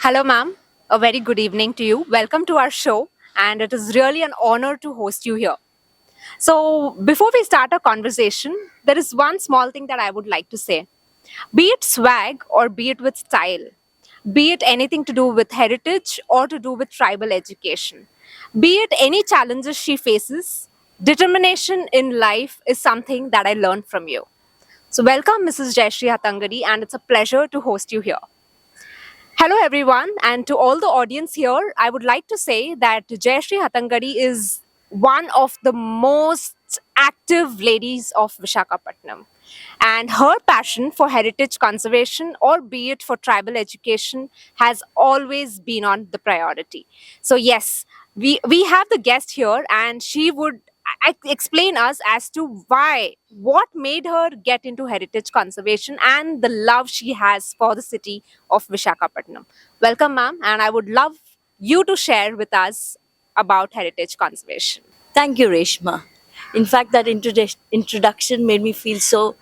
Hello, ma'am. A very good evening to you. Welcome to our show, and it is really an honor to host you here. So, before we start our conversation, there is one small thing that I would like to say. Be it swag or be it with style, be it anything to do with heritage or to do with tribal education, be it any challenges she faces, determination in life is something that I learned from you. So, welcome, Mrs. Jayashree Hatangadi, and it's a pleasure to host you here. Hello, everyone, and to all the audience here, I would like to say that Jayashree Hatangadi is one of the most active ladies of Vishakhapatnam. And her passion for heritage conservation, or be it for tribal education, has always been on the priority. So, yes, we have the guest here, and she would explain us as to what made her get into heritage conservation and the love she has for the city of Vishakhapatnam. Welcome, ma'am, and I would love you to share with us about heritage conservation. Thank you, Reshma. In fact, that introduction made me feel so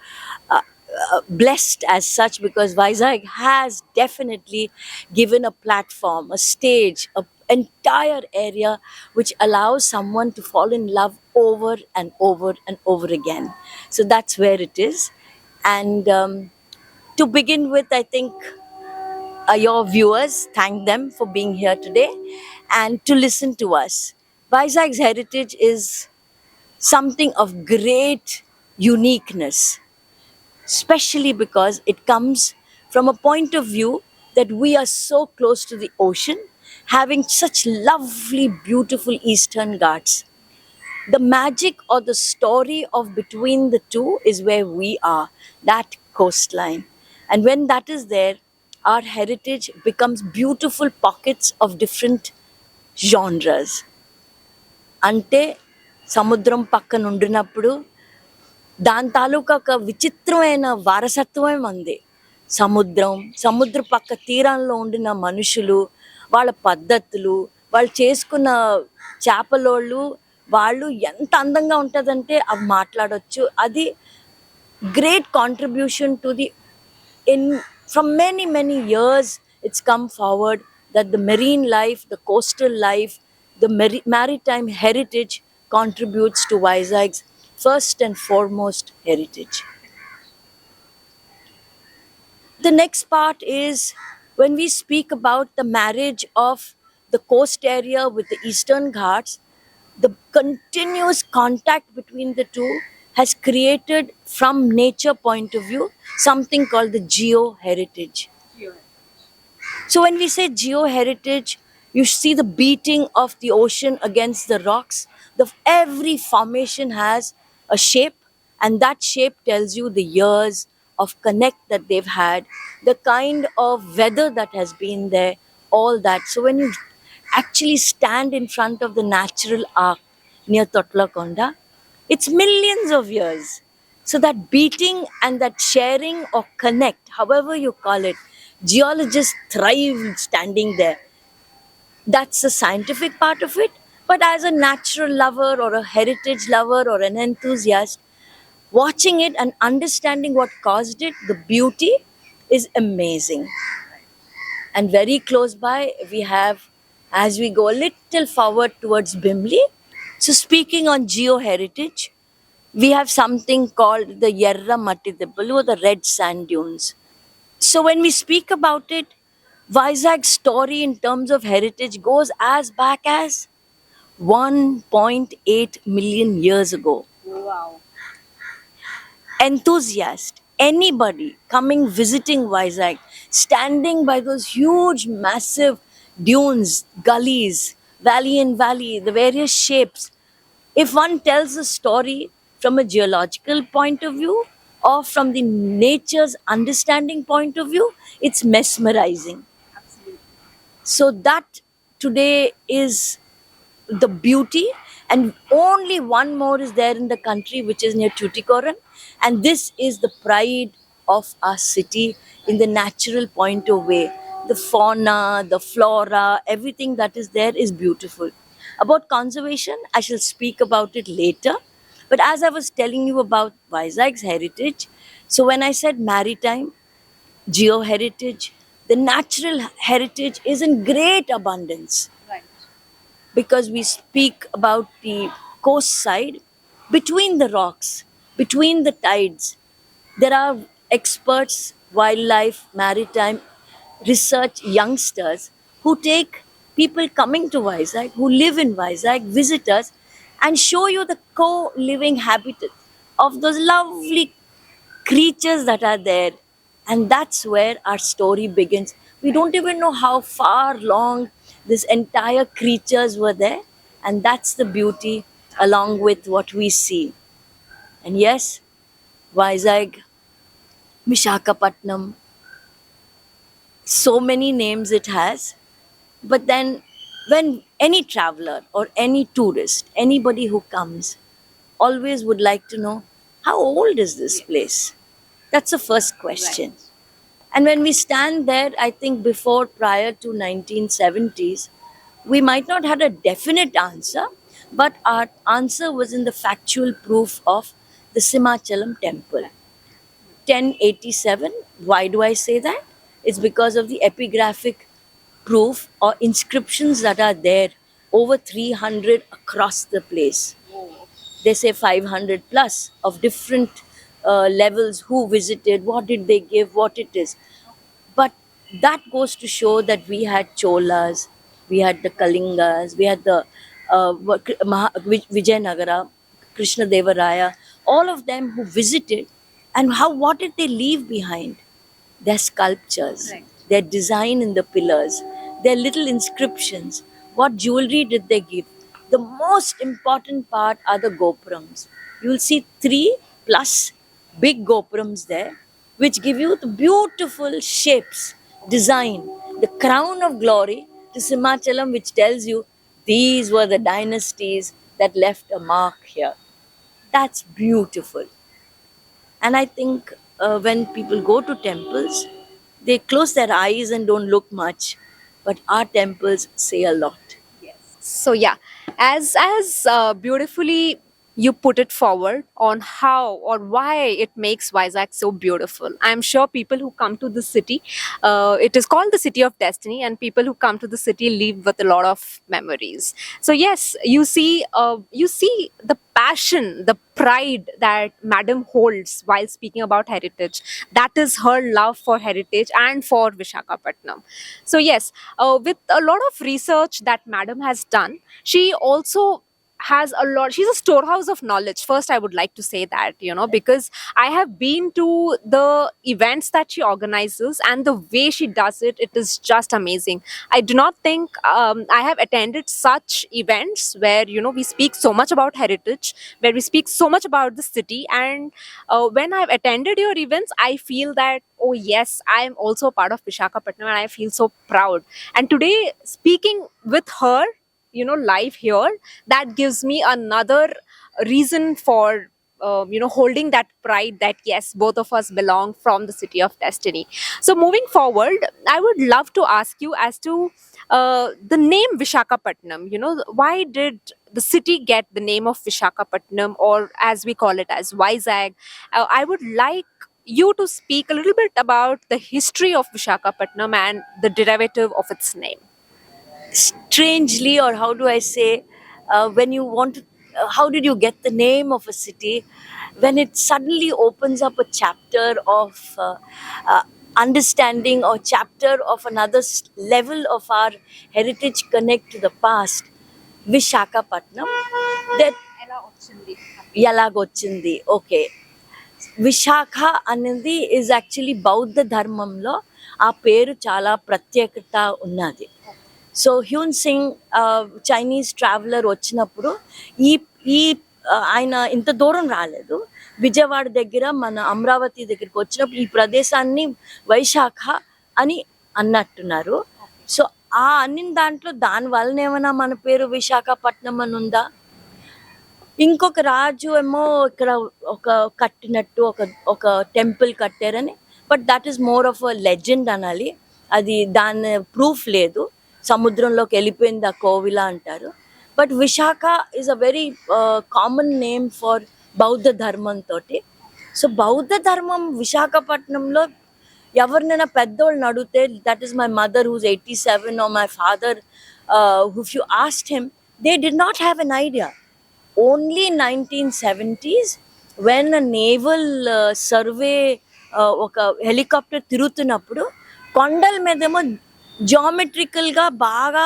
blessed as such because Vizag has definitely given a platform, a stage, an entire area which allows someone to fall in love over and over and over again. So that's where it is. And to begin with, I think your viewers, thank them for being here today and to listen to us. Vizag's heritage is something of great uniqueness, especially because it comes from a point of view that we are so close to the ocean, having such lovely, beautiful Eastern Ghats. The magic or the story of between the two is where we are, that coastline. And when that is there, our heritage becomes beautiful pockets of different genres. అంటే సముద్రం పక్కన ఉండినప్పుడు దాని తాలూకా ఒక విచిత్రమైన వారసత్వమే మంది. సముద్ర పక్క తీరంలో ఉండిన మనుషులు, వాళ్ళ పద్ధతులు, వాళ్ళు చేసుకున్న చేపలోళ్ళు, వాళ్ళు ఎంత అందంగా ఉంటుందంటే అవి మాట్లాడొచ్చు. అది great contribution to the in from many years it's come forward that the marine life, the coastal life, the maritime heritage contributes to Vizag's first and foremost heritage. The next part is when we speak about the marriage of the coast area with the Eastern Ghats, the continuous contact between the two has created, from nature point of view, something called the geo heritage. So when we say geo heritage, you see the beating of the ocean against the rocks. Every formation has a shape, and that shape tells you the years of connect that they've had, the kind of weather that has been there, all that. So when you actually stand in front of the natural arc near Totlakonda, it's millions of years. So that beating and that sharing or connect, however you call it, geologists thrive standing there. That's the scientific part of it. But as a natural lover or a heritage lover or an enthusiast, watching it and understanding what caused it, the beauty is amazing. And very close by, we have, as we go a little forward towards Bimli. So, speaking on geo heritage, we have something called the Yerra Matti Dibbalu, or the red sand dunes. So, when we speak about it, Vizag's story in terms of heritage goes as back as 1.8 million years ago. Enthusiast, anybody coming visiting Vizag, standing by those huge, massive dunes, gullies, valley and valley, the various shapes. If one tells a story from a geological point of view or from the nature's understanding point of view, it's mesmerizing. So that today is the beauty, and only one more is there in the country, which is near Tuticorin, and this is the pride of our city in the natural point of way. The fauna, the flora, everything that is there is beautiful. About conservation, I shall speak about it later. But as I was telling you about Vizag's heritage, so when I said maritime, geo heritage, The natural heritage is in great abundance Right. because we speak about the coast side, between the rocks, between the tides. There are experts, wildlife, maritime research youngsters who take people coming to Vizag, who live in Vizag, visitors, and show you the co living habitat of those lovely creatures that are there. And that's where our story begins. We don't even know how far long this entire creatures were there. And that's the beauty along with what we see. And yes, Vizag, Vishakhapatnam, so many names it has. But then when any traveler or any tourist, anybody who comes, always would like to know, how old is this place? That's the first question. And when we stand there, I think before, prior to 1970s, we might not had a definite answer, but our answer was in the factual proof of the Simachalam temple. 1087. Why do I say that? It's because of the epigraphic proof or inscriptions that are there, over 300 across the place. They say 500 plus of different levels, who visited, what did they give, what it is. But that goes to show that we had Cholas, we had the Kalingas, we had the Vijayanagara, Krishna Devaraya, all of them who visited, and how what did they leave behind? Their sculptures, Right. their design in the pillars, their little inscriptions. What jewelry did they give? The most important part are the gopurams. You will see 3+ big gopurams there, which give you the beautiful shapes, design, the crown of glory to Simachalam, which tells you these were the dynasties that left a mark here. That's beautiful. And I think when people go to temples, they close their eyes and don't look much. But our temples say a lot. So yeah, as beautifully you put it forward on how or why it makes Vizag so beautiful. I'm sure people who come to the city, it is called the city of destiny, and people who come to the city leave with a lot of memories. So yes, you see the passion, the pride that Madam holds while speaking about heritage. That is her love for heritage and for Vishakhapatnam. So yes, with a lot of research that Madam has done, she also has a lot, she's a storehouse of knowledge. First, I would like to say that, because I have been to the events that she organizes, and the way she does it, it is just amazing. I do not think I have attended such events where, we speak so much about heritage, where we speak so much about the city. And when I've attended your events, I feel that, oh yes, I am also a part of Vishakhapatnam, and I feel so proud. And today, speaking with her, live here, that gives me another reason for holding that pride that yes, both of us belong from the city of destiny. So moving forward, I would love to ask you as to the name Vishakhapatnam. Why did the city get the name of Vishakhapatnam, or as we call it as Vizag? I would like you to speak a little bit about the history of Vishakhapatnam and the derivative of its name. Strangely, or how do I say, when you want to, how did you get the name of a city? When it suddenly opens up a chapter of understanding, or chapter of another level of our heritage connect to the past, Vishakhapatnam, that ఎలాగొచ్చింది okay Visakha అనేది is actually బౌద్ధ ధర్మంలో ఆ పేరు చాలా ప్రత్యేకత ఉన్నది. So Hyun Singh Chinese traveller వచ్చినప్పుడు ఈ ఈ ఆయన ఇంత దూరం రాలేదు, విజయవాడ దగ్గర మన అమరావతి దగ్గరికి వచ్చినప్పుడు ఈ ప్రదేశాన్ని వైశాఖ అని అన్నట్టున్నారు. సో ఆ అన్నిన దాంట్లో దాని వలన ఏమైనా మన పేరు విశాఖపట్నం అని ఉందా? ఇంకొక రాజు ఏమో ఇక్కడ ఒక కట్టినట్టు ఒక ఒక టెంపుల్ కట్టారని, but that is more of a legend అనాలి. అది దాని ప్రూఫ్ లేదు, సముద్రంలోకి వెళ్ళిపోయింది ఆ కోవిల అంటారు. But Visakha is a very common name for బౌద్ధ ధర్మంతో. సో బౌద్ధ ధర్మం విశాఖపట్నంలో ఎవరినైనా పెద్దోళ్ళని అడిగితే, that is my mother who's 87 or my father, if you asked him, they did not have an idea. Only 1970s when a naval survey, ఒక helicopter తిరుగుతున్నప్పుడు కొండల మీదేమో జామెట్రికల్గా బాగా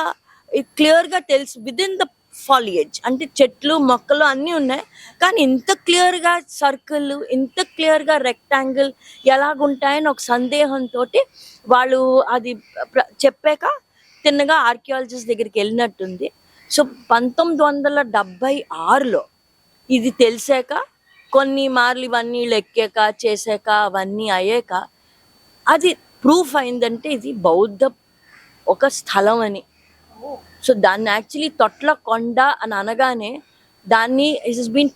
క్లియర్గా తెలుసు విదిన్ ద ఫాలియేజ్, అంటే చెట్లు మొక్కలు అన్నీ ఉన్నాయి, కానీ ఇంత క్లియర్గా సర్కిల్, ఇంత క్లియర్గా రెక్టాంగిల్ ఎలాగుంటాయని ఒక సందేహంతో వాళ్ళు అది చెప్పాక తిన్నగా ఆర్కియాలజిస్ట్ దగ్గరికి వెళ్ళినట్టుంది. సో 1976లో ఇది తెలిసాక, కొన్ని మార్లు ఇవన్నీ ఎక్కాక చేశాక అవన్నీ అయ్యాక అది ప్రూఫ్ అయిందంటే ఇది బౌద్ధ ఒక స్థలం అని. సో దాన్ని యాక్చువల్లీ తొట్ల కొండ అని అనగానే దాన్ని it is been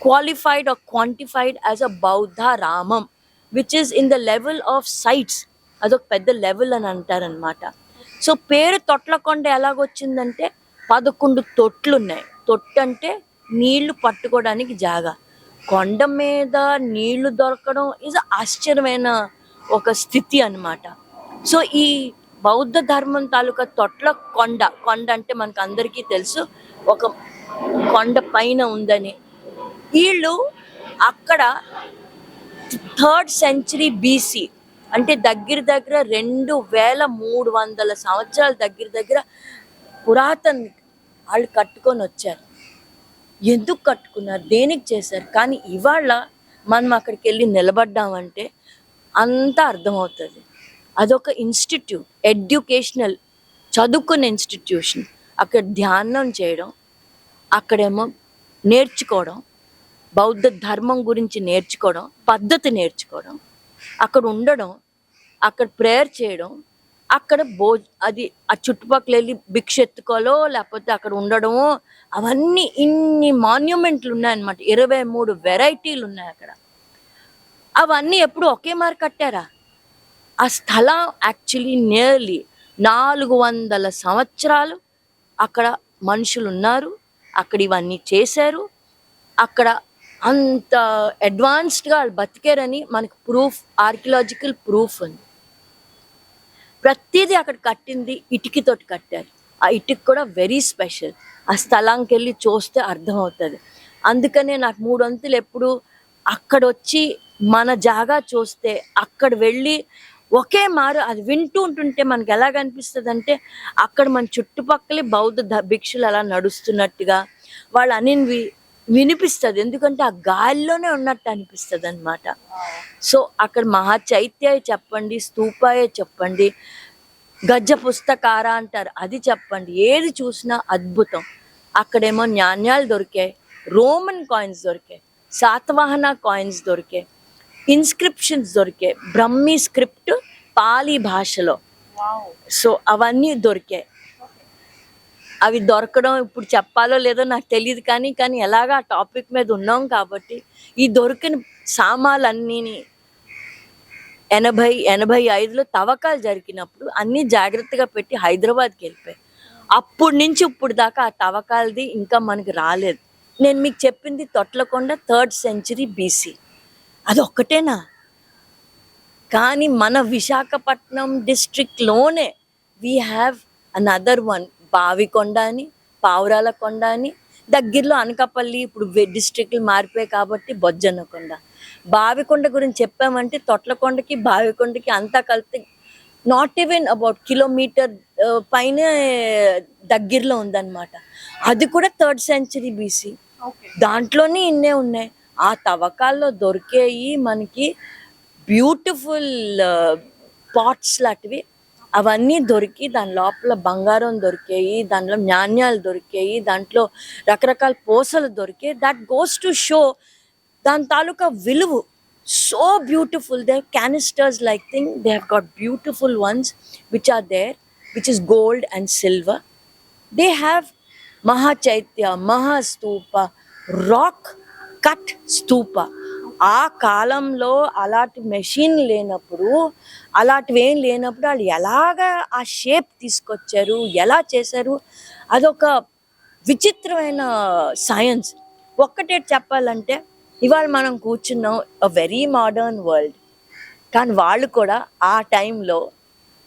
qualified or quantified as a బౌద్ధ రామం, which is in the level of sites. అదొక పెద్ద లెవెల్ అని అంటారనమాట. సో పేరు తొట్లకొండ ఎలాగొచ్చిందంటే 11 తొట్లు ఉన్నాయి. తొట్టు అంటే నీళ్లు పట్టుకోవడానికి జాగా. కొండ మీద నీళ్లు దొరకడం ఇది ఆశ్చర్యమైన ఒక స్థితి అన్నమాట. సో ఈ బౌద్ధ ధర్మం తాలూకా తొట్ల కొండ, కొండ అంటే మనకు అందరికీ తెలుసు ఒక కొండ పైన ఉందని. వీళ్ళు అక్కడ 3rd century BC, అంటే దగ్గర 2300 సంవత్సరాల దగ్గర పురాతన వాళ్ళు కట్టుకొని వచ్చారు. ఎందుకు కట్టుకున్నారు, దేనికి చేశారు, కానీ ఇవాళ మనం అక్కడికి వెళ్ళి నిలబడ్డామంటే అంతా అర్థమవుతుంది. అదొక ఇన్స్టిట్యూట్, ఎడ్యుకేషనల్, చదువుకునే ఇన్స్టిట్యూషన్. అక్కడ ధ్యానం చేయడం, అక్కడేమో నేర్చుకోవడం, బౌద్ధ ధర్మం గురించి నేర్చుకోవడం, పద్ధతి నేర్చుకోవడం, అక్కడ ఉండడం, అక్కడ ప్రేయర్ చేయడం, అక్కడ అది ఆ చుట్టుపక్కల వెళ్ళి భిక్ష ఎత్తుకోలో లేకపోతే అక్కడ ఉండడమో, అవన్నీ ఇన్ని మాన్యుమెంట్లు ఉన్నాయన్నమాట. 23 వెరైటీలు ఉన్నాయి అక్కడ. అవన్నీ ఎప్పుడు ఒకే మారి కట్టారా? ఆ స్థలం యాక్చువల్లీ నియర్లీ 400 సంవత్సరాలు అక్కడ మనుషులు ఉన్నారు, అక్కడ ఇవన్నీ చేశారు, అక్కడ అంత అడ్వాన్స్డ్గా వాళ్ళు బతికారని మనకు ప్రూఫ్, ఆర్కియలాజికల్ ప్రూఫ్ ఉంది. ప్రతిదీ అక్కడ కట్టింది ఇటుకతోటి కట్టారు. ఆ ఇటుక కూడా వెరీ స్పెషల్. ఆ స్థలానికి వెళ్ళి చూస్తే అర్థమవుతుంది. అందుకనే నాకు 3 వంతులు ఎప్పుడు అక్కడ వచ్చి మన జాగా చూస్తే అక్కడ వెళ్ళి ఒకే మారు అది వింటూ ఉంటుంటే మనకి ఎలాగ అనిపిస్తుంది అంటే అక్కడ మన చుట్టుపక్కలే బౌద్ధ భిక్షులు అలా నడుస్తున్నట్టుగా వాళ్ళు అని వినిపిస్తుంది. ఎందుకంటే ఆ గాలిలోనే ఉన్నట్టు అనిపిస్తుంది అనమాట. సో అక్కడ మహా చైత్యాయ చెప్పండి, స్తూపాయే చెప్పండి, గజ్జ పుస్తకార అంటారు అది చెప్పండి, ఏది చూసినా అద్భుతం. అక్కడేమో నాణ్యాలు దొరికాయి, రోమన్ కాయిన్స్ దొరికాయి, శాతవాహన కాయిన్స్ దొరికాయి, ఇన్స్క్రిప్షన్స్ దొరికాయి, బ్రహ్మీ స్క్రిప్ట్ పాలీ భాషలో. సో అవన్నీ దొరికాయి. అవి దొరకడం ఇప్పుడు చెప్పాలో లేదో నాకు తెలియదు, కానీ ఎలాగా ఆ టాపిక్ మీద ఉన్నాం కాబట్టి ఈ దొరికిన సామాన్లన్నీ 80-85లో తవ్వకాలు జరిగినప్పుడు అన్నీ జాగ్రత్తగా పెట్టి హైదరాబాద్కి వెళ్ళిపోయాయి. అప్పటి నుంచి ఇప్పుడు దాకా ఆ తవ్వకాలది ఇంకా మనకి రాలేదు. నేను మీకు చెప్పింది తొట్లకొండ 3rd century BC, అది ఒక్కటేనా? కానీ మన విశాఖపట్నం డిస్ట్రిక్ట్లోనే we have another one, Bavikonda అని, పావురాల కొండ అని, దగ్గరలో అనకాపల్లి, ఇప్పుడు డిస్ట్రిక్ట్లు మారిపోయాయి కాబట్టి బొజ్జన్నకొండ. బావికొండ గురించి చెప్పామంటే తొట్లకొండకి బావికొండకి అంతా కలిపి నాట్ ఈవెన్ అబౌట్ కిలోమీటర్ పైన దగ్గరలో ఉందన్నమాట. అది కూడా 3rd century BC. దాంట్లోనే ఇన్నే ఉన్నాయి. ఆ తవ్వకాల్లో దొరికేయి మనకి బ్యూటిఫుల్ పాట్స్ లాంటివి, అవన్నీ దొరికి దాని లోపల బంగారం దొరికాయి, దాంట్లో నాణ్యాలు దొరికాయి, దాంట్లో రకరకాల పూసలు దొరికాయి. దట్ గోస్ టు షో దాని తాలూకా విలువ. So beautiful. They canisters like thing, they have got beautiful ones which are there, which is gold and silver. They have Mahachaitya, Mahastupa, rock cut stupa. ఆ కాలంలో అలాంటి మెషిన్ లేనప్పుడు, అలాంటివి ఏం లేనప్పుడు వాళ్ళు ఎలాగా ఆ షేప్ తీసుకొచ్చారు, ఎలా చేశారు, అదొక విచిత్రమైన సైన్స్. ఒక్కటే చెప్పాలంటే ఇవాళ మనం కూర్చున్నాం అ వెరీ మోడర్న్ వరల్డ్. కానీ వాళ్ళు కూడా ఆ టైంలో,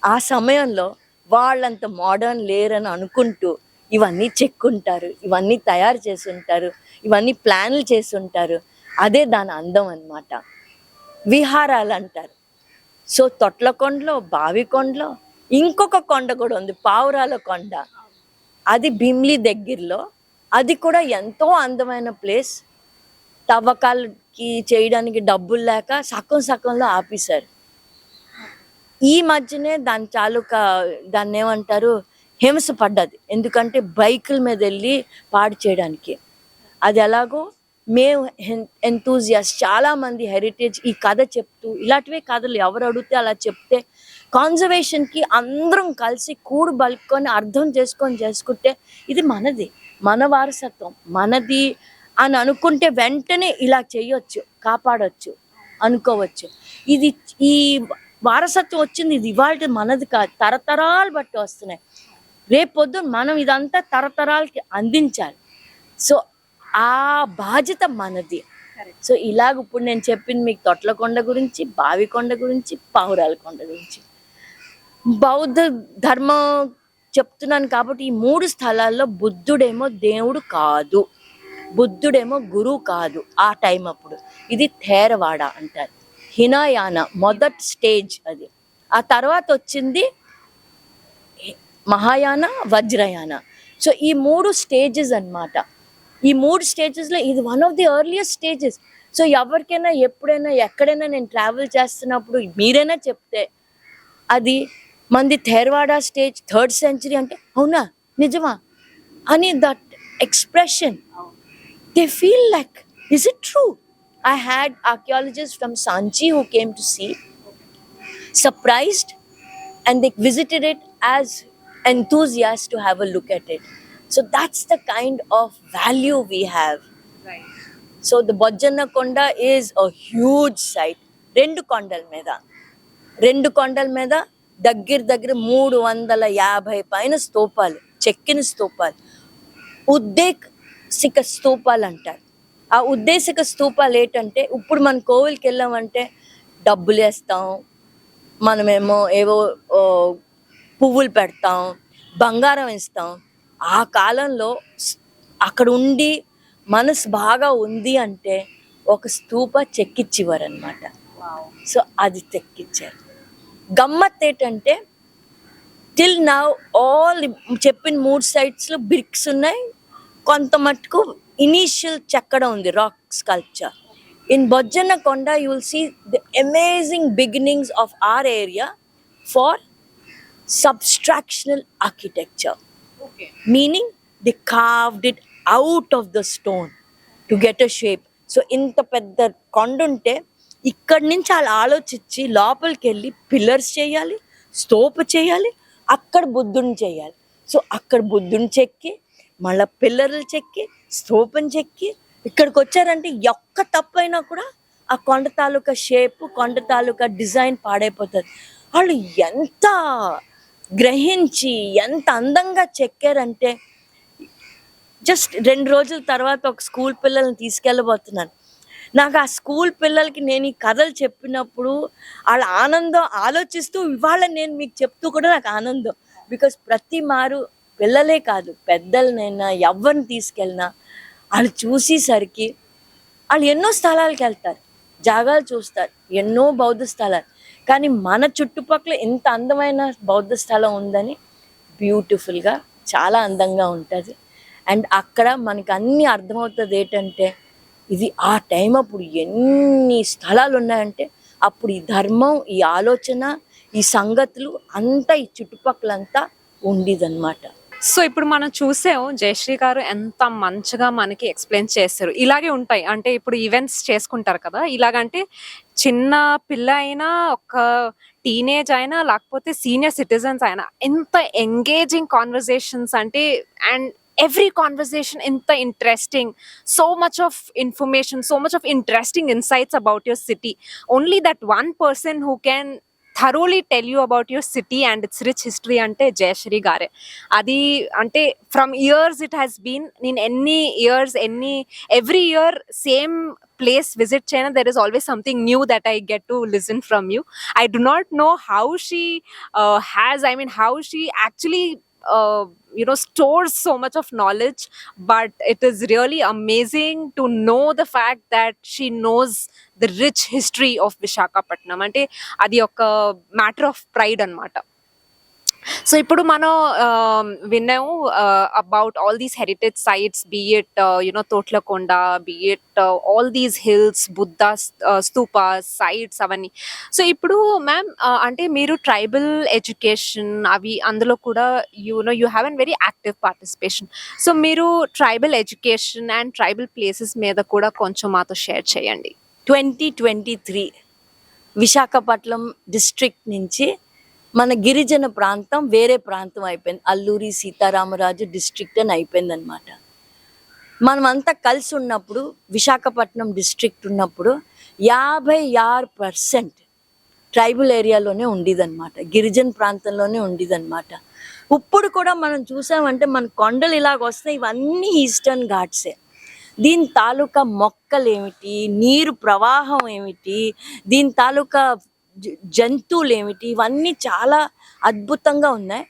ఆ సమయంలో వాళ్ళంత మోడర్న్ లేరని అనుకుంటూ ఇవన్నీ చెక్కుంటారు, ఇవన్నీ తయారు చేసి ఉంటారు, ఇవన్నీ ప్లాన్లు చేసి ఉంటారు. అదే దాని అందం అన్నమాట. విహారాలు అంటారు. సో తొట్లకొండలో, బావికొండలో ఇంకొక కొండ కూడా ఉంది, పావురాల కొండ. అది భీమిలి దగ్గరలో. అది కూడా ఎంతో అందమైన ప్లేస్. తవ్వకాలకి చేయడానికి డబ్బులు లేక సగం సగంలో ఆపేశారు. ఈ మధ్యనే దాని తాలూకా దాన్ని ఏమంటారు, హింస పడ్డది. ఎందుకంటే బైకుల మీద వెళ్ళి పాడు చేయడానికి. అది ఎలాగో మేము ఎంతూజియాస్ట్ చాలామంది హెరిటేజ్ ఈ కథ చెప్తూ, ఇలాంటివే కథలు ఎవరు అడిగితే అలా చెప్తే కాన్జర్వేషన్కి అందరం కలిసి కూడు బలుకొని అర్థం చేసుకుంటే ఇది మనది, మన వారసత్వం మనది అని అనుకుంటే వెంటనే ఇలా చేయొచ్చు, కాపాడొచ్చు, అనుకోవచ్చు. ఇది ఈ వారసత్వం వచ్చింది, ఇది ఇవాళ మనది కాదు, తరతరాలు బట్టి వస్తున్నాయి. రేపొద్దున మనం ఇదంతా తరతరాలకి అందించాలి. సో ఆ బాధ్యత మనది. సో ఇలాగ ఇప్పుడు నేను చెప్పింది మీకు తొట్లకొండ గురించి, బావికొండ గురించి, పావురాల కొండ గురించి. బౌద్ధ ధర్మం చెప్తున్నాను కాబట్టి ఈ 3 స్థలాల్లో బుద్ధుడేమో దేవుడు కాదు, బుద్ధుడేమో గురువు కాదు ఆ టైం అప్పుడు. ఇది థేరవాడ అంటారు. హినయాన మొదటి స్టేజ్ అది. ఆ తర్వాత వచ్చింది మహాయాన, వజ్రయాన. సో ఈ 3 స్టేజెస్ అన్నమాట. ఈ 3 స్టేజెస్లో ఇది one of the earliest stages. So ఎవరికైనా ఎప్పుడైనా ఎక్కడైనా నేను ట్రావెల్ చేస్తున్నప్పుడు మీరైనా చెప్తే అది మంది థేరవాడ స్టేజ్ 3rd century అంటే అవునా నిజమా అని that expression they feel like, is it true? I had archaeologists from Sanchi who came to see, surprised, and they visited it as enthusiasts to have a look at it. So that's the kind of value we have. Right. So the Bojjanna Konda is a huge site. రెండు కొండల మీద దగ్గర 350 పైన స్తూపాలు, చెక్కిన స్తూపాలు, ఉద్దేశిక స్తూపాలు అంటారు. ఆ ఉద్దేశిక స్తూపాలు ఏంటంటే ఇప్పుడు మన కోవిల్కి వెళ్ళామంటే డబ్బులు వేస్తాం, మనమేమో ఏవో పువ్వులు పెడతాం, బంగారం ఇస్తాం. ఆ కాలంలో అక్కడ ఉండి మనసు బాగా ఉంది అంటే ఒక స్తూప చెక్కిచ్చేవారు అనమాట. సో అది చెక్కిచ్చారు. గమ్మత్ ఏంటంటే టిల్ నౌ ఆల్ చెప్పిన 3 sites బ్రిక్స్ ఉన్నాయి, కొంత మట్టుకు ఇనీషియల్ చెక్కడం ఉంది, rock sculpture. In Bojjanna Konda you will see the amazing beginnings of our area for subtractional architecture. Meaning they carved it out of the stone to get a shape. So ఇంత పెద్ద కొండ ఉంటే ఇక్కడి నుంచి అలా ఆలోచించి లోపలికి వెళ్ళి పిల్లర్స్ చేయాలి, స్తూప చేయాలి, అక్కడ బుద్ధుని చేయాలి. సో అక్కడ బుద్ధుని చెక్కి మళ్ళీ పిల్లర్లు చెక్కి స్తూపం చెక్కి ఇక్కడికి వచ్చారంటే ఒక్క తప్పైనా కూడా ఆ కొండ తాలూకా షేప్, కొండ తాలూకా డిజైన్ పాడైపోతుంది. వాళ్ళు ఎంత గ్రహించి ఎంత అందంగా చెక్కారంటే జస్ట్ 2 రోజుల తర్వాత ఒక స్కూల్ పిల్లల్ని తీసుకెళ్ళబోతున్నాను. నాకు ఆ స్కూల్ పిల్లలకి నేను ఈ కథలు చెప్పినప్పుడు వాళ్ళ ఆనందం ఆలోచిస్తూ ఇవాళ నేను మీకు చెప్తూ కూడా నాకు ఆనందం. బికాస్ ప్రతి మారు పిల్లలే కాదు పెద్దలనైనా ఎవరిని తీసుకెళ్ళినా వాళ్ళు చూసేసరికి వాళ్ళు ఎన్నో స్థలాలకు వెళ్తారు, జాగాలు చూస్తారు, ఎన్నో బౌద్ధ స్థలాలు. కానీ మన చుట్టుపక్కల ఇంత అందమైన బౌద్ధ స్థలం ఉందని బ్యూటిఫుల్గా చాలా అందంగా ఉంటుంది. అండ్ అక్కడ మనకు అన్నీ అర్థమవుతుంది ఏంటంటే ఇది ఆ టైం అప్పుడు ఎన్ని స్థలాలు ఉన్నాయంటే అప్పుడు ఈ ధర్మం, ఈ ఆలోచన, ఈ సంగతులు అంతా ఈ చుట్టుపక్కలంతా ఉండేదన్నమాట. సో ఇప్పుడు మనం చూసాం జయశ్రీ గారు ఎంత మంచిగా మనకి ఎక్స్ప్లెయిన్ చేస్తారు. ఇలాగే ఉంటాయి అంటే ఇప్పుడు ఈవెంట్స్ చేసుకుంటారు కదా, ఇలాగంటే చిన్న పిల్ల అయినా ఒక టీనేజ్ అయినా లేకపోతే సీనియర్ సిటిజన్స్ అయినా ఎంత ఎంగేజింగ్ కాన్వర్జేషన్స్ అంటే, and every conversation inta interesting, so much of information, so much of interesting insights about your city. Only that one person who can thoroughly tell you about your city and its rich history ante Jayashri gare. Adi ante from years it has been in any years, every year same place visit cheyna, there is always something new that I get to listen from you. I do not know how she how she actually stores so much of knowledge, but it is really amazing to know the fact that she knows the rich history of Visakhapatnam. Ante adi oka matter of pride anamata. So ఇప్పుడు మనం విన్నాము about all these heritage sites, be it Thotlakonda, be it all these hills, Buddha stupa sites అవన్నీ. So ఇప్పుడు ma'am అంటే మీరు tribal education అవి అందులో కూడా you have an very active participation. So మీరు tribal education and tribal places మీద కూడా కొంచెం మాతో షేర్ చేయండి. 2023 విశాఖపట్నం డిస్ట్రిక్ట్ నుంచి మన గిరిజన ప్రాంతం వేరే ప్రాంతం అయిపోయింది. అల్లూరి సీతారామరాజు డిస్ట్రిక్ట్ అని అయిపోయింది అనమాట. మనమంతా కలిసి ఉన్నప్పుడు విశాఖపట్నం డిస్ట్రిక్ట్ ఉన్నప్పుడు 56% ట్రైబల్ ఏరియాలోనే ఉండేదన్నమాట, గిరిజన ప్రాంతంలోనే ఉండేదన్నమాట. ఇప్పుడు కూడా మనం చూసామంటే మన కొండలు ఇలాగ వస్తాయి, ఇవన్నీ ఈస్టర్న్ ఘాట్సే. దీని తాలూకా మొక్కలు ఏమిటి, నీరు ప్రవాహం ఏమిటి, దీని తాలూకా జంతువులు ఏమిటి, ఇవన్నీ చాలా అద్భుతంగా ఉన్నాయి.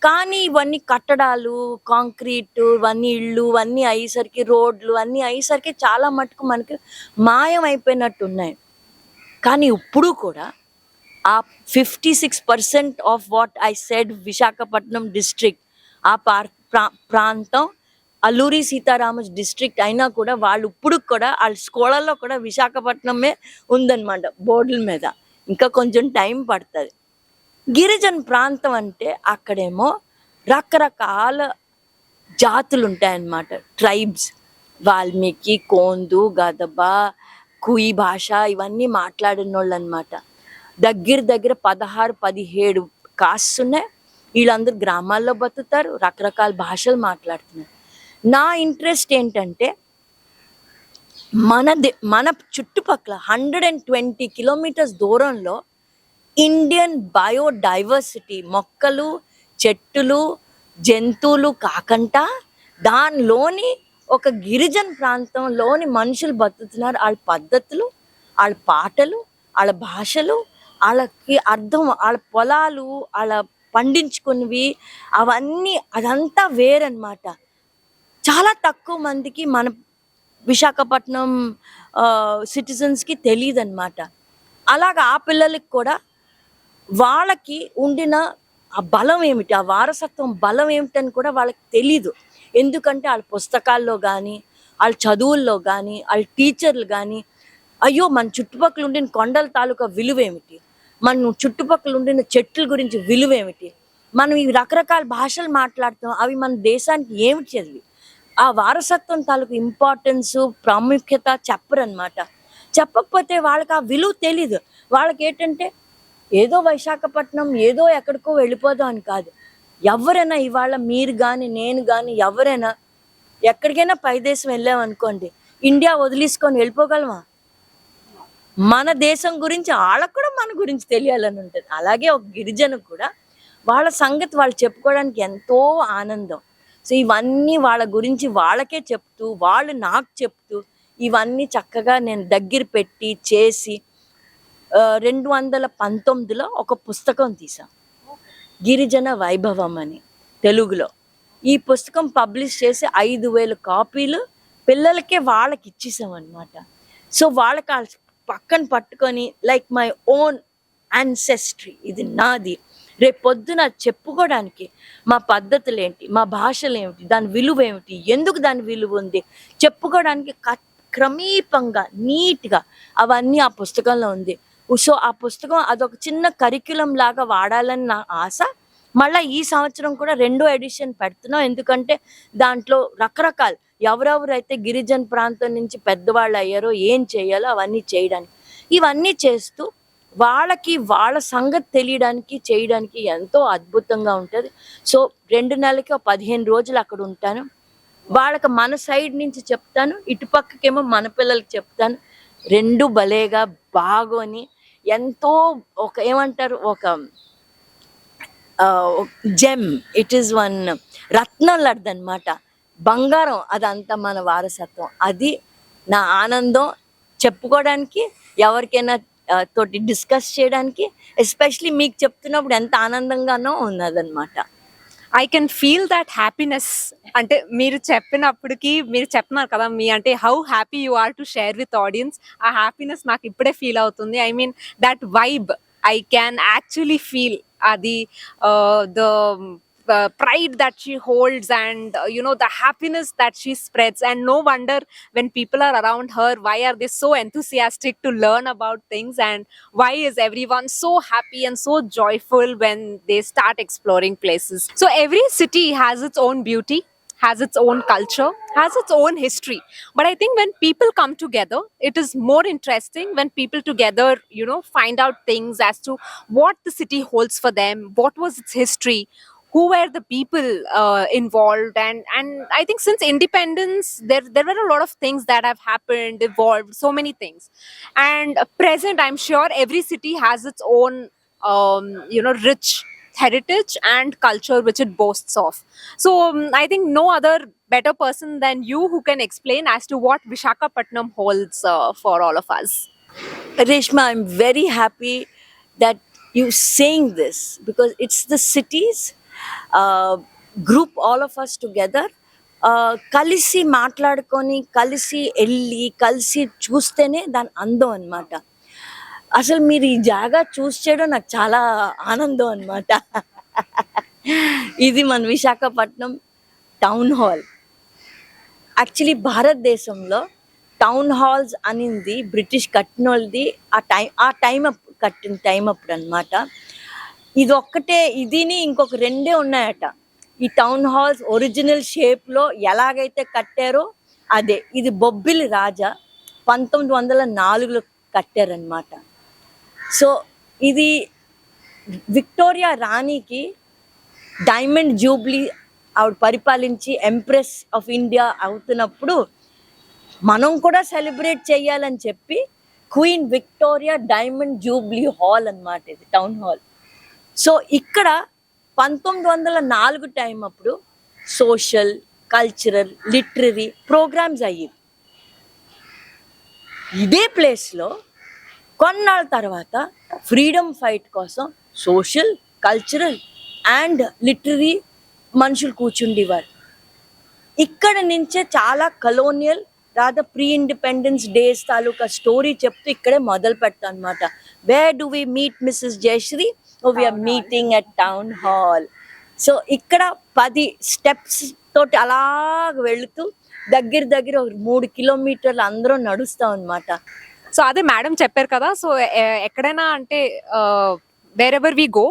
కానీ ఇవన్నీ కట్టడాలు, కాంక్రీట్, ఇవన్నీ ఇళ్ళు, ఇవన్నీ అయ్యేసరికి రోడ్లు అన్నీ అయ్యేసరికి చాలా మటుకు మనకి మాయం అయిపోయినట్టు ఉన్నాయి. కానీ ఇప్పుడు కూడా ఆ 56% of what I said Visakhapatnam district, ఆ ప్రాంతం అల్లూరి సీతారామజ్ డిస్ట్రిక్ట్ అయినా కూడా వాళ్ళు ఇప్పుడు కూడా వాళ్ళ స్కూళ్ళల్లో కూడా విశాఖపట్నమే ఉందన్నమాట బోర్డుల మీద. ఇంకా కొంచెం టైం పడుతుంది. గిరిజన ప్రాంతం అంటే అక్కడేమో రకరకాల జాతులు ఉంటాయన్నమాట, ట్రైబ్స్. వాల్మీకి, కోందు, గదబ, కుయి భాష ఇవన్నీ మాట్లాడిన వాళ్ళు అనమాట. దగ్గర 16-17 కాస్ట్స్ ఉన్నాయి. వీళ్ళందరూ గ్రామాల్లో బతుకుతారు, రకరకాల భాషలు మాట్లాడుతున్నారు. నా ఇంట్రెస్ట్ ఏంటంటే మన చుట్టుపక్కల 120 కిలోమీటర్స్ దూరంలో ఇండియన్ బయోడైవర్సిటీ, మొక్కలు, చెట్టులు, జంతువులు కాకుండా దానిలోని ఒక గిరిజన ప్రాంతంలోని మనుషులు బతుకుతున్నారు. వాళ్ళ పద్ధతులు, వాళ్ళ పాటలు, వాళ్ళ భాషలు, వాళ్ళకి అర్థం, వాళ్ళ పొలాలు, వాళ్ళ పండించుకున్నవి అవన్నీ అదంతా వేరనమాట. చాలా తక్కువ మందికి మన విశాఖపట్నం సిటిజన్స్కి తెలియదు అనమాట. అలాగా ఆ పిల్లలకి కూడా వాళ్ళకి ఉండిన ఆ బలం ఏమిటి, ఆ వారసత్వం బలం ఏమిటని కూడా వాళ్ళకి తెలీదు. ఎందుకంటే వాళ్ళ పుస్తకాల్లో కానీ, వాళ్ళ చదువుల్లో కానీ, వాళ్ళ టీచర్లు కానీ అయ్యో మన చుట్టుపక్కల ఉండిన కొండల తాలూకా విలువేమిటి, మనం చుట్టుపక్కల ఉండిన చెట్ల గురించి విలువేమిటి, మనం ఈ రకరకాల భాషలు మాట్లాడుతాం, అవి మన దేశానికి ఏమిటి చదివి ఆ వారసత్వం తాలూకు ఇంపార్టెన్స్, ప్రాముఖ్యత చెప్పరనమాట. చెప్పకపోతే వాళ్ళకి ఆ విలువ తెలీదు. వాళ్ళకి ఏంటంటే ఏదో విశాఖపట్నం ఏదో ఎక్కడికో వెళ్ళిపోదాం అని కాదు. ఎవరైనా ఇవాళ మీరు కానీ నేను కానీ ఎవరైనా ఎక్కడికైనా పైదేశం వెళ్ళామనుకోండి, ఇండియా వదిలేసుకొని వెళ్ళిపోగలమా? మన దేశం గురించి వాళ్ళకు కూడా మన గురించి తెలియాలని ఉంటుంది. అలాగే ఒక గిరిజనకు కూడా వాళ్ళ సంగతి వాళ్ళు చెప్పుకోవడానికి ఎంతో ఆనందం. సో ఇవన్నీ వాళ్ళ గురించి వాళ్ళకే చెప్తూ, వాళ్ళు నాకు చెప్తూ, ఇవన్నీ చక్కగా నేను దగ్గర పెట్టి చేసి 2019లో ఒక పుస్తకం తీసాం, గిరిజన వైభవం అని తెలుగులో. ఈ పుస్తకం పబ్లిష్ చేసి 5,000 కాపీలు పిల్లలకే వాళ్ళకి ఇచ్చేసాం అనమాట. సో వాళ్ళకి పక్కన పట్టుకొని లైక్ మై ఓన్ యాన్సెస్ట్రీ, ఇది నాది. రేపు పొద్దున చెప్పుకోవడానికి మా పద్ధతులు ఏంటి, మా భాషలు ఏమిటి, దాని విలువ ఏమిటి, ఎందుకు దాని విలువ ఉంది చెప్పుకోవడానికి క్రమీపంగా నీట్గా అవన్నీ ఆ పుస్తకంలో ఉంది. సో ఆ పుస్తకం అదొక చిన్న కరిక్యులం లాగా వాడాలని నా ఆశ. మళ్ళీ ఈ సంవత్సరం కూడా 2వ ఎడిషన్ పెడుతున్నాం. ఎందుకంటే దాంట్లో రకరకాల ఎవరెవరైతే గిరిజన ప్రాంతం నుంచి పెద్దవాళ్ళు అయ్యారో ఏం చేయాలో అవన్నీ చేయడానికి, ఇవన్నీ చేస్తూ వాళ్ళకి వాళ్ళ సంగతి తెలియడానికి చేయడానికి ఎంతో అద్భుతంగా ఉంటుంది. సో 2 నెలలకి 15 రోజులు అక్కడ ఉంటాను. వాళ్ళకి మన సైడ్ నుంచి చెప్తాను, ఇటుపక్కకేమో మన పిల్లలకి చెప్తాను. 2 భలేగా బాగోని ఎంతో ఒక ఏమంటారు, ఒక జెమ్, ఇట్ ఈస్ వన్ రత్నం లాంటిదన్నమాట, బంగారం. అదంతా మన వారసత్వం. అది నా ఆనందం. చెప్పుకోవడానికి, ఎవరికైనా తోటి డిస్కస్ చేయడానికి, ఎస్పెషలీ మీకు చెప్తున్నప్పుడు ఎంత ఆనందంగానో ఉన్నదన్నమాట. I can feel that happiness. అంటే మీరు చెప్పినప్పటికి మీరు చెప్తున్నారు కదా మీ అంటే how happy you are to share with audience. ఆ హ్యాపీనెస్ నాకు ఇప్పుడే ఫీల్ అవుతుంది. I mean that vibe I can actually feel. అది the pride that she holds, and the happiness that she spreads. And no wonder when people are around her, why are they so enthusiastic to learn about things, and why is everyone so happy and so joyful when they start exploring places. So every city has its own beauty, has its own culture, has its own history. But I think when people come together, it is more interesting when people together, find out things as to what the city holds for them, what was its history, who were the people involved. And I think since independence, there were a lot of things that have happened, evolved, so many things. And present, I'm sure every city has its own rich heritage and culture which it boasts of. So I think no other better person than you who can explain as to what Vishakhapatnam holds for all of us. Reshma, I'm very happy that you saying this, because it's the cities group all of us together, కలిసి మాట్లాడుకొని, కలిసి వెళ్ళి, కలిసి చూస్తేనే దాని అందం అన్నమాట. అసలు మీరు ఈ జాగా చూస్ చేయడం నాకు చాలా ఆనందం అన్నమాట. ఇది మన విశాఖపట్నం టౌన్ హాల్. యాక్చువల్లీ భారతదేశంలో టౌన్ హాల్స్ అనింది బ్రిటిష్ కట్టినోళ్ళది. ఆ టైం కట్టిన టైం అప్పుడు అనమాట. ఇది ఒక్కటే, ఇదిని ఇంకొక రెండే ఉన్నాయట. ఈ టౌన్ హాల్స్ ఒరిజినల్ షేప్లో ఎలాగైతే కట్టారో అదే. ఇది బొబ్బిలి రాజా 1904లో కట్టారనమాట. సో ఇది విక్టోరియా రాణికి డైమండ్ జూబ్లీ ఆవిడ పరిపాలించి ఎంప్రెస్ ఆఫ్ ఇండియా అవుతున్నప్పుడు మనం కూడా సెలబ్రేట్ చేయాలని చెప్పి queen Victoria diamond Jubilee hall అన్నమాట ఇది టౌన్ హాల్. సో ఇక్కడ 1904 టైం అప్పుడు సోషల్, కల్చరల్, లిటరరీ ప్రోగ్రామ్స్ అయ్యేవి. ఇదే ప్లేస్లో కొన్నాళ్ళ తర్వాత ఫ్రీడమ్ ఫైట్ కోసం సోషల్, కల్చరల్ అండ్ లిటరరీ మనుషులు కూర్చుండేవారు. ఇక్కడ నుంచే చాలా కలోనియల్ రాదా ప్రీ ఇండిపెండెన్స్ డేస్ తాలూకా స్టోరీ చెప్తూ ఇక్కడే మొదలు పెడతాం అనమాట. Where do we meet Mrs Jayashree? We are meeting at town hall. So ఇక్కడ 10 స్టెప్స్ తోటి అలాగ వెళుతూ దగ్గర దగ్గర 3 కిలోమీటర్లు అందరం నడుస్తాం అనమాట. సో అదే మేడం చెప్పారు కదా. సో ఎక్కడైనా అంటే wherever we go,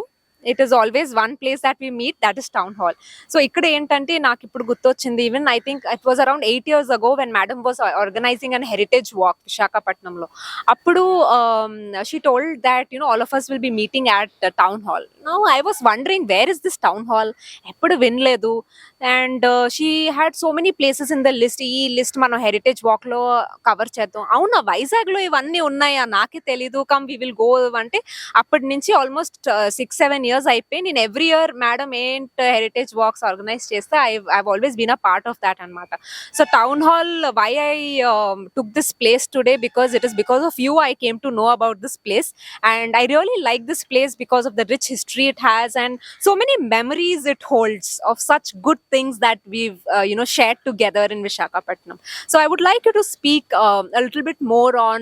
it is always one place that we meet, that is town hall. So ఇక్కడ ఏంటంటే నాకు ఇప్పుడు గుర్తొచ్చింది, even I think it was around 8 years ago when madam was organising an heritage walk విశాఖపట్నంలో. అప్పుడు she told that all of us will be meeting at town hall. Now I was wondering where is this town hall, ఎప్పుడు వినలేదు. And she had so many places in the list. ఈ list మనం heritage walk లో cover చేద్దాం. అవునా, వైజాగ్ లో ఇవన్నీ ఉన్నాయా, నాకే తెలీదు, కమ్ వి విల్ గో అంటే అప్పటి నుంచి ఆల్మోస్ట్ 6-7 years అయిపోయి నేను ఎవ్రీ ఇయర్ మేడం ఏంటి హెరిటేజ్ వాక్స్ ఆర్గనైజ్ చేస్తే I always been a part of that అనమాట. So town hall, why I took this place today, because it is because of you I came to know about this place. And I really like this place because of the rich history it has and so many memories it holds of such good things that we've shared together in Vishakhapatnam. So I would like you to speak a little bit more on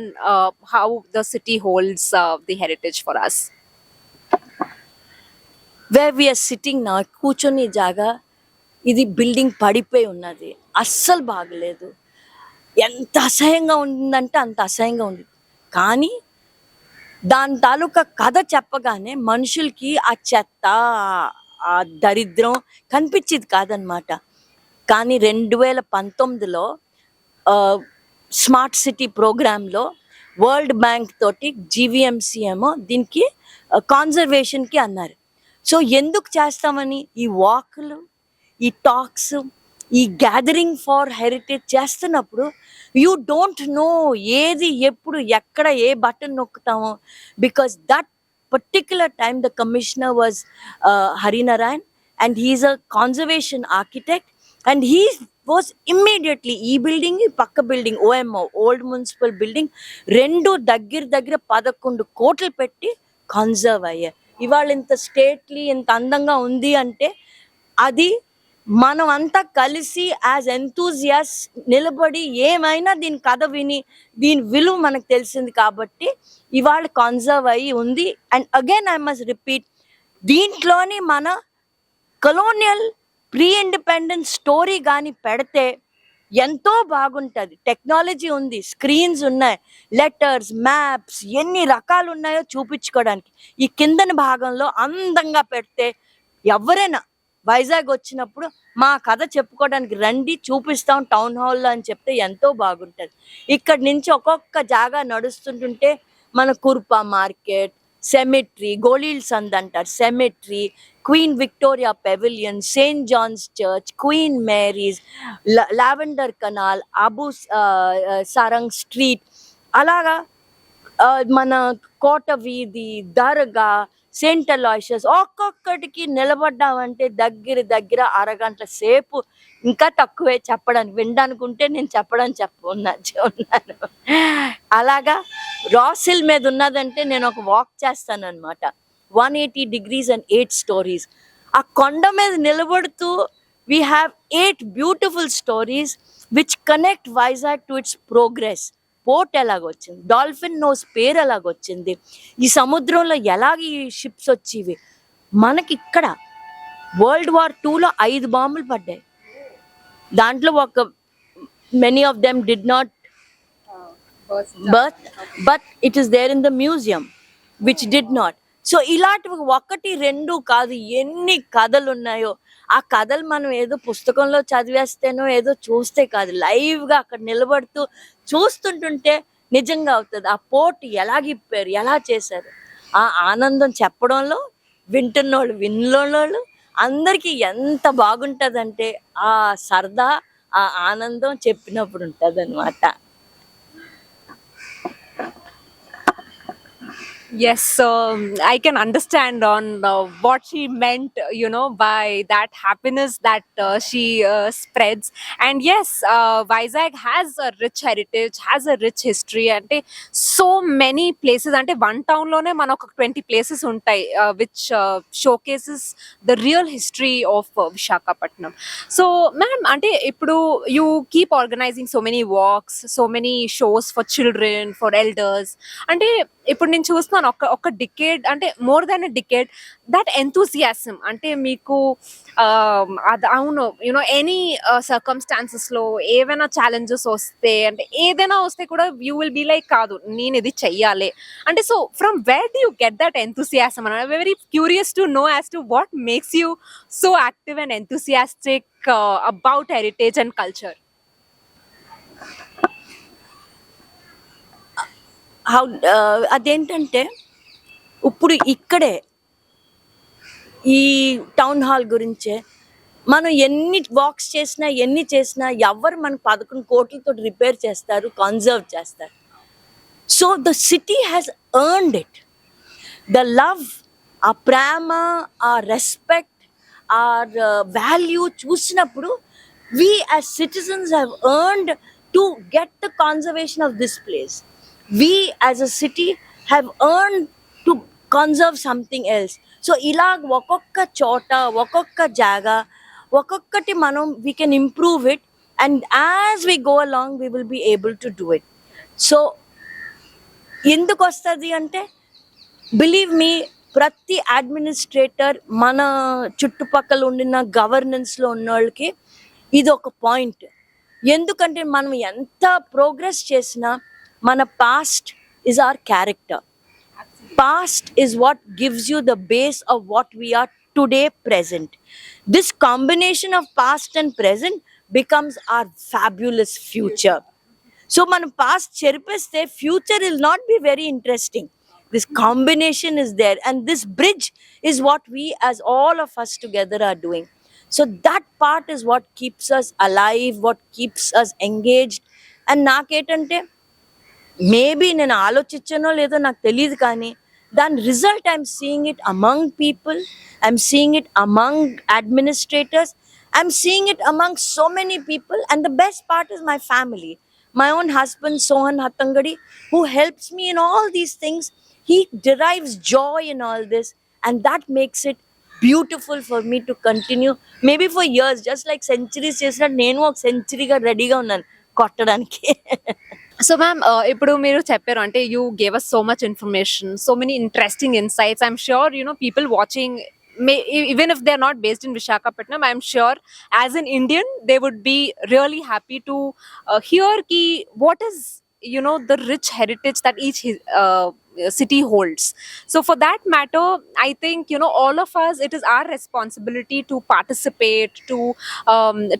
how the city holds the heritage for us. Where we are sitting నా కూర్చొని జాగా ఇది building పడిపోయి ఉన్నది, అస్సలు బాగలేదు. ఎంత అసహ్యంగా ఉందంటే అంత అసహ్యంగా ఉంది. కానీ దాని తాలూకా కథ చెప్పగానే మనుషులకి ఆ చెత్త, ఆ దరిద్రం కనిపించేది కాదనమాట. కానీ 2019లో స్మార్ట్ సిటీ ప్రోగ్రాంలో వరల్డ్ బ్యాంక్ తోటి జీవీఎంసీ ఏమో దీనికి కాన్జర్వేషన్కి అన్నారు. సో ఎందుకు చేస్తామని ఈ వాక్లు, ఈ టాక్స్, ఈ గ్యాదరింగ్ ఫార్ హెరిటేజ్ చేస్తున్నప్పుడు యూ డోంట్ నో ఏది ఎప్పుడు ఎక్కడ ఏ బటన్ నొక్కుతామో. Because that particular time the commissioner was Harinarayan, and he is a conservation architect, and he was immediately ఈ బిల్డింగ్ పక్క building OMO old municipal building రెండు దగ్గర 11 కోట్లు పెట్టి కన్జర్వ్ అయ్యాయి. ఇవాళ ఇంత స్టేట్లీ ఇంత అందంగా ఉంది అంటే అది మనం అంతా కలిసి యాజ్ ఎంతూజియాస్ నిలబడి ఏమైనా దీని కథ విని దీని విలువ మనకు తెలిసింది కాబట్టి ఇవాళ కన్జర్వ్ అయ్యి ఉంది. And again I must repeat, దీంట్లోని మన కలోనియల్ ప్రీ ఇండిపెండెన్స్ స్టోరీ కానీ పెడితే ఎంతో బాగుంటుంది. టెక్నాలజీ ఉంది, స్క్రీన్స్ ఉన్నాయి, లెటర్స్, మ్యాప్స్, ఎన్ని రకాలు ఉన్నాయో చూపించుకోవడానికి. ఈ కిందని భాగంలో అందంగా పెడితే ఎవరైనా వైజాగ్ వచ్చినప్పుడు మా కథ చెప్పుకోవడానికి రండి, చూపిస్తాం టౌన్ హాల్లో అని చెప్తే ఎంతో బాగుంటుంది. ఇక్కడి నుంచి ఒక్కొక్క జాగా నడుస్తుంటుంటే మన కుర్పా మార్కెట్, సెమిట్రీ, గోళీల్ సంద్ అంటారు, cemetery, Queen Victoria pavilion, Saint John's church, Queen Mary's, Lavender canal, అబు సారంగ్ స్ట్రీట్, అలాగా మన కోట వీధి, దర్గా, సెయింట్ అలాయిషియస్, ఒక్కొక్కటికి నిలబడ్డామంటే దగ్గర అరగంట సేపు, ఇంకా తక్కువే చెప్పడానికి. వినడానికి ఉంటే నేను ఉన్నాను. అలాగా రాసిల్ మీద ఉన్నదంటే నేను ఒక వాక్ చేస్తాను అనమాట. 180 degrees and 8 stories. ఆ కొండ మీద నిలబడుతూ we have 8 beautiful stories which connect Vizag to its progress. Port ఎలాగొచ్చింది, డాల్ఫిన్ నోస్ పేరు ఎలాగొచ్చింది, ఈ సముద్రంలో ఎలాగ ఈ షిప్స్ వచ్చేవి. మనకి ఇక్కడ World War II 5 బాంబులు పడ్డాయి. దాంట్లో ఒక many of them did not burst, but it is there in the museum which did not. So ఇలాంటివి 1, 2 కాదు, ఎన్ని కథలు ఉన్నాయో. ఆ కథలు మనం ఏదో పుస్తకంలో చదివేస్తేనో ఏదో చూస్తే కాదు, లైవ్గా అక్కడ నిలబడుతూ చూస్తుంటుంటే నిజంగా అవుతుంది. ఆ పోర్ట్ ఎలాగిప్పారు, ఎలా చేశారు, ఆ ఆనందం చెప్పడంలో, విన్నోళ్ళు అందరికీ ఎంత బాగుంటుందంటే ఆ సరదా, ఆ ఆనందం చెప్పినప్పుడు ఉంటుంది అనమాట. Yes, I can understand on what she meant, by that happiness that she spreads. And yes, Vizag has a rich heritage, has a rich history. Ante so many places, ante one town lone manaku 20 places untai, which showcases the real history of Visakhapatnam. So, ma'am, ante ippudu you keep organizing so many walks, so many shows for children, for elders. Ante ఇప్పుడు నేను చూస్తున్నాను ఒక decade, అంటే more than a decade, that enthusiasm అంటే మీకు అది అవును any సర్కమ్స్టాన్సెస్లో ఏవైనా ఛాలెంజెస్ వస్తే, అంటే ఏదైనా వస్తే కూడా యూ విల్ బీ లైక్ కాదు నేను ఇది చెయ్యాలి అంటే. So from where do you get that enthusiasm? అని very curious to know as to what makes you so active and enthusiastic about heritage and culture. అదేంటంటే ఇప్పుడు ఇక్కడే ఈ టౌన్ హాల్ గురించే మనం ఎన్ని వాక్స్ చేసినా ఎన్ని చేసినా ఎవరు మన 11 కోట్లతో రిపేర్ చేస్తారు, కన్జర్వ్ చేస్తారు. So the city has earned it. The love, ఆ ప్రేమ, ఆ రెస్పెక్ట్, ఆ వాల్యూ చూసినప్పుడు we as citizens have earned to get the conservation of this place. We as a city have earned to conserve something else. So ilag ఒక్కొక్క చోట ఒక్కొక్క జాగా ఒక్కొక్కటి మనం we can improve it, and as we go along we will be able to do it. So ఎందుకు వస్తుంది అంటే, believe me, ప్రతి అడ్మినిస్ట్రేటర్ మన చుట్టుపక్కల ఉండిన గవర్నెన్స్లో ఉన్న వాళ్ళకి ఇది ఒక పాయింట్. ఎందుకంటే మనం ఎంత ప్రోగ్రెస్ చేసినా మన past is our character. Past is what gives you the base of what we are today present. This combination of past and present becomes our fabulous future. So మన past చెరిపేస్తే future will not be very interesting. This combination is there, and this bridge is what we as all of us together are doing. So that part is what keeps us alive, what keeps us engaged. And నాకేంటంటే maybe నేను ఆలోచించానో లేదో నాకు తెలియదు, కానీ దాని result I'm seeing it among people, I'm seeing it among administrators, I'm seeing it among so many people, and the best part is my family. My own husband, Sohan Hatangadi, who helps me in all these things, he derives joy in all this, and that makes it beautiful for me to continue. Maybe for years, just like centuries, చేసిన నేను ఒక సెంచరీగా రెడీగా ఉన్నాను కొట్టడానికి. So ma'am ఇప్పుడు మీరు చెప్పారు అంటే you gave us so much information so many interesting insights I'm sure people watching even if they're not based in Visakhapatnam, I'm sure as an Indian they would be really happy to hear ki what is the rich heritage that each city holds. So for that matter, I think all of us, it is our responsibility to participate, to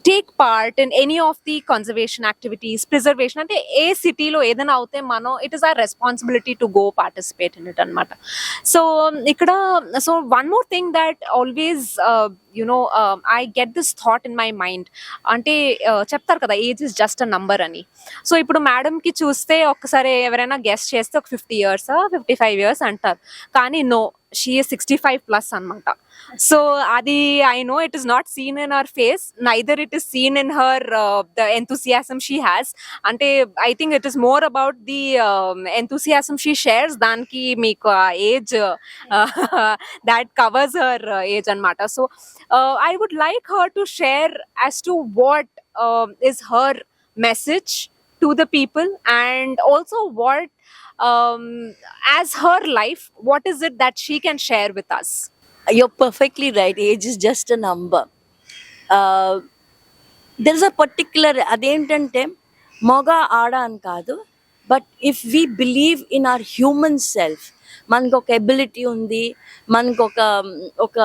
take part in any of the conservation activities, preservation. అంటే ఏ సిటీలో ఏదైనా అవుతే మనం it is our responsibility to go participate in it అనమాట. So ఇక్కడ so one more thing that always I get this thought in my mind. అంటే చెప్తారు కదా age is just a number అని. సో ఇప్పుడు మేడంకి చూస్తే ఒక్కసారి ఎవరైనా గెస్ట్ చేస్తే ఒక 50 years 55 years అంటారు, కానీ నో, షీ ఈస్ 65+ అనమాట. సో అది I know it is not seen in her face, neither it is seen in her the enthusiasm she has. అంటే I think it is more about the enthusiasm she shares, దానికి మీకు ఆ age that covers her age అనమాట. So I would like her to share as to what is her message to the people, and also what as her life, what is it that she can share with us. You're perfectly right. Age is just a number. There is a particular, అదేంటంటే మగ ఆడ అని కాదు, but if we believe in our human self, మనకు ఒక ability ఉంది, మనకు ఒక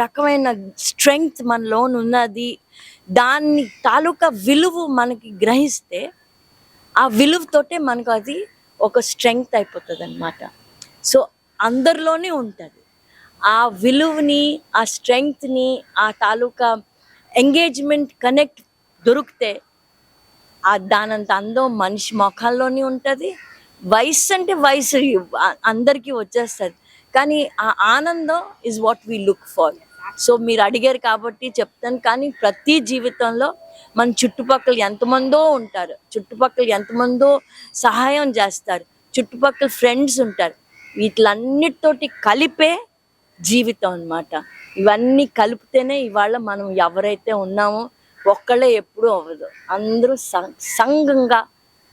రకమైన స్ట్రెంగ్త్ మనలో ఉన్నది, దాన్ని తాలూకా విలువ మనకి గ్రహిస్తే ఆ విలువతోటే మనకు అది ఒక స్ట్రెంగ్త్ అయిపోతుంది అనమాట. సో అందరిలోనే ఉంటుంది ఆ విలువని, ఆ స్ట్రెంగ్త్ని, ఆ తాలూకా ఎంగేజ్మెంట్ కనెక్ట్ దొరికితే దానంత అందం మనిషి మొఖాల్లోనే ఉంటుంది. వయసు అంటే వయసు అందరికీ వచ్చేస్తుంది, కానీ ఆ ఆనందం is what we look for. So మీరు అడిగారు కాబట్టి చెప్తాను, కానీ ప్రతి జీవితంలో మన చుట్టుపక్కల ఎంతమందో ఉంటారు, చుట్టుపక్కల ఎంతమందో సహాయం చేస్తారు, చుట్టుపక్కల ఫ్రెండ్స్ ఉంటారు, వీటిలన్నిటితోటి కలిపే జీవితం అన్నమాట. ఇవన్నీ కలిపితేనే ఇవాళ మనం ఎవరైతే ఉన్నామో ఒక్కళ్ళే ఎప్పుడూ అవ్వదు, అందరూ సంఘంగా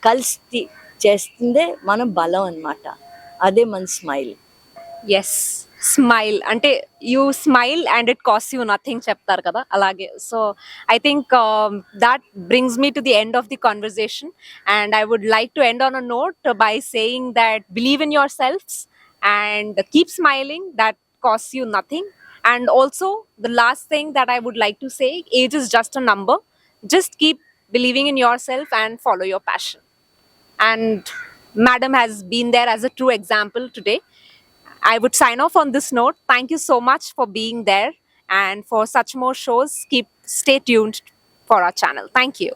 కలిసి చేస్తుందే మన బలం అన్నమాట. అదే మన స్మైల్. ఎస్, స్మైల్ అంటే you smile and it cost you nothing చెప్తారు కదా, అలాగే. So I think that brings me to the end of the conversation, and I would like to end on a note by saying that believe in yourselves and keep smiling, that costs you nothing. And also the last thing that I would like to say, age is just a number. Just keep believing in yourself and follow your passion. And madam has been there as a true example today. I would sign off on this note. Thank you so much for being there, and for such more shows, stay tuned for our channel. Thank you.